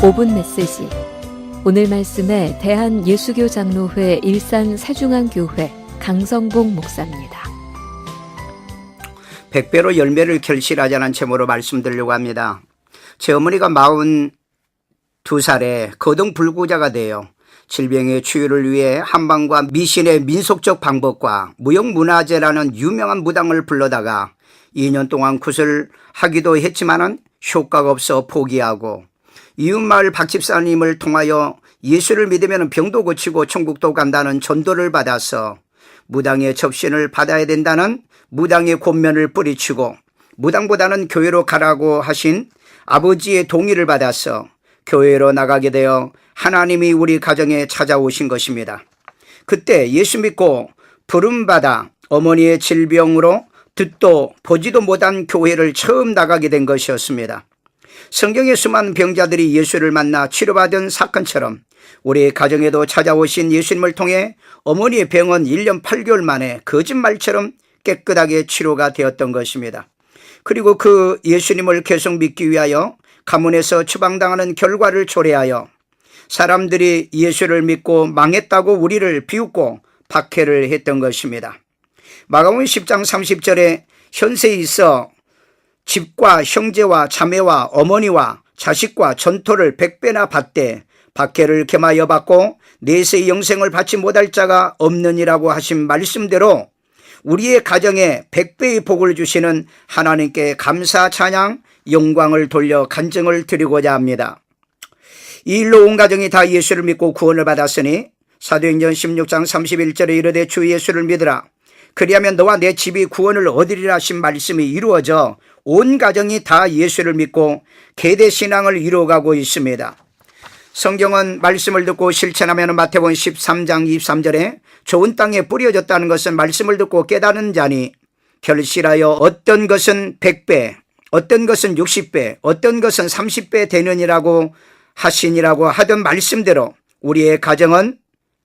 5분 메시지. 오늘 말씀에 대한예수교 장로회 일산 세중앙교회 강성봉 목사입니다. 백배로 열매를 결실하자는 제목으로 말씀드리려고 합니다. 제 어머니가 42살에 거동불구자가 되어 질병의 치유를 위해 한방과 미신의 민속적 방법과 무형문화제라는 유명한 무당을 불러다가 2년 동안 구슬하기도 했지만은 효과가 없어 포기하고 이웃마을 박집사님을 통하여 예수를 믿으면 병도 고치고 천국도 간다는 전도를 받아서 무당의 접신을 받아야 된다는 무당의 권면을 뿌리치고 무당보다는 교회로 가라고 하신 아버지의 동의를 받아서 교회로 나가게 되어 하나님이 우리 가정에 찾아오신 것입니다. 그때 예수 믿고 부름받아 어머니의 질병으로 듣도 보지도 못한 교회를 처음 나가게 된 것이었습니다. 성경의 수많은 병자들이 예수를 만나 치료받은 사건처럼 우리 가정에도 찾아오신 예수님을 통해 어머니의 병은 1년 8개월 만에 거짓말처럼 깨끗하게 치료가 되었던 것입니다. 그리고 그 예수님을 계속 믿기 위하여 가문에서 추방당하는 결과를 초래하여 사람들이 예수를 믿고 망했다고 우리를 비웃고 박해를 했던 것입니다. 마가복음 10장 30절에 현세에 있어 집과 형제와 자매와 어머니와 자식과 전토를 100배나 받되 박해를 겸하여 받고 내세의 영생을 받지 못할 자가 없느니라고 하신 말씀대로 우리의 가정에 100배의 복을 주시는 하나님께 감사 찬양 영광을 돌려 간증을 드리고자 합니다. 이 일로 온 가정이 다 예수를 믿고 구원을 받았으니 사도행전 16장 31절에 이르되 주 예수를 믿으라 그리하면 너와 내 집이 구원을 얻으리라 하신 말씀이 이루어져 온 가정이 다 예수를 믿고 계대신앙을 이루어가고 있습니다. 성경은 말씀을 듣고 실천하면 마태복음 13장 23절에 좋은 땅에 뿌려졌다는 것은 말씀을 듣고 깨닫는 자니 결실하여 어떤 것은 100배, 어떤 것은 60배, 어떤 것은 30배 되느니라고 하시니라고 하던 말씀대로 우리의 가정은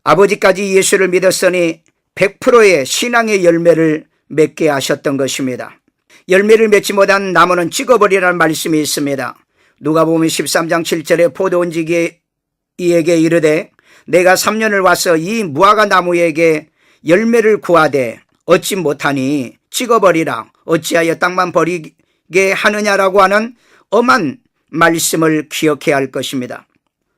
아버지까지 예수를 믿었으니 100%의 신앙의 열매를 맺게 하셨던 것입니다. 열매를 맺지 못한 나무는 찍어버리라는 말씀이 있습니다. 누가복음 13장 7절에 포도원지기에게 이르되 내가 3년을 와서 이 무화과 나무에게 열매를 구하되 얻지 못하니 찍어버리라 어찌하여 땅만 버리게 하느냐라고 하는 엄한 말씀을 기억해야 할 것입니다.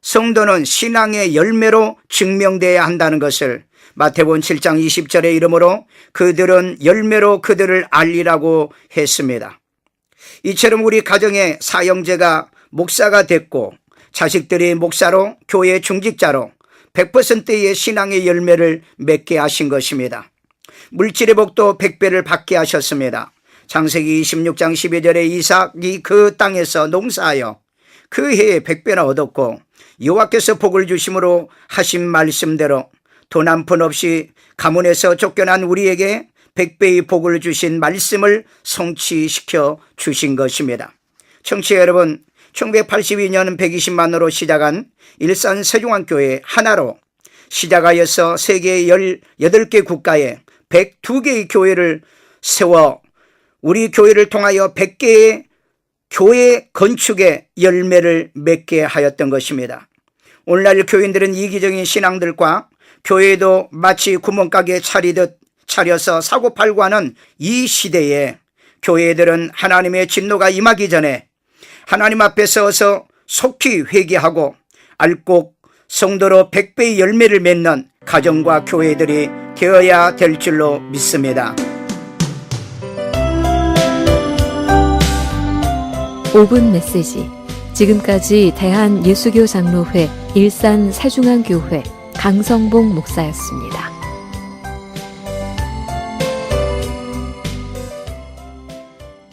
성도는 신앙의 열매로 증명되어야 한다는 것을 마태복음 7장 20절에 이르므로 그들은 열매로 그들을 알리라고 했습니다. 이처럼 우리 가정의 사형제가 목사가 됐고 자식들이 목사로 교회 중직자로 100%의 신앙의 열매를 맺게 하신 것입니다. 물질의 복도 100배를 받게 하셨습니다. 창세기 26장 12절에 이삭이 그 땅에서 농사하여 그 해에 100배나 얻었고 여호와께서 복을 주심으로 하신 말씀대로 돈 한 푼 없이 가문에서 쫓겨난 우리에게 100배의 복을 주신 말씀을 성취시켜 주신 것입니다. 청취자 여러분, 1982년 120만으로 시작한 일산 세중앙교회 하나로 시작하여서 세계 18개 국가에 102개의 교회를 세워 우리 교회를 통하여 100개의 교회 건축의 열매를 맺게 하였던 것입니다. 오늘날 교인들은 이기적인 신앙들과 교회도 마치 구멍가게 차리듯 차려서 사고팔고 하는 이 시대에 교회들은 하나님의 진노가 임하기 전에 하나님 앞에 서서 속히 회개하고 알곡 성도로 100배의 열매를 맺는 가정과 교회들이 되어야 될 줄로 믿습니다. 5분 메시지. 지금까지 대한예수교 장로회 일산 세중앙교회 강성봉 목사였습니다.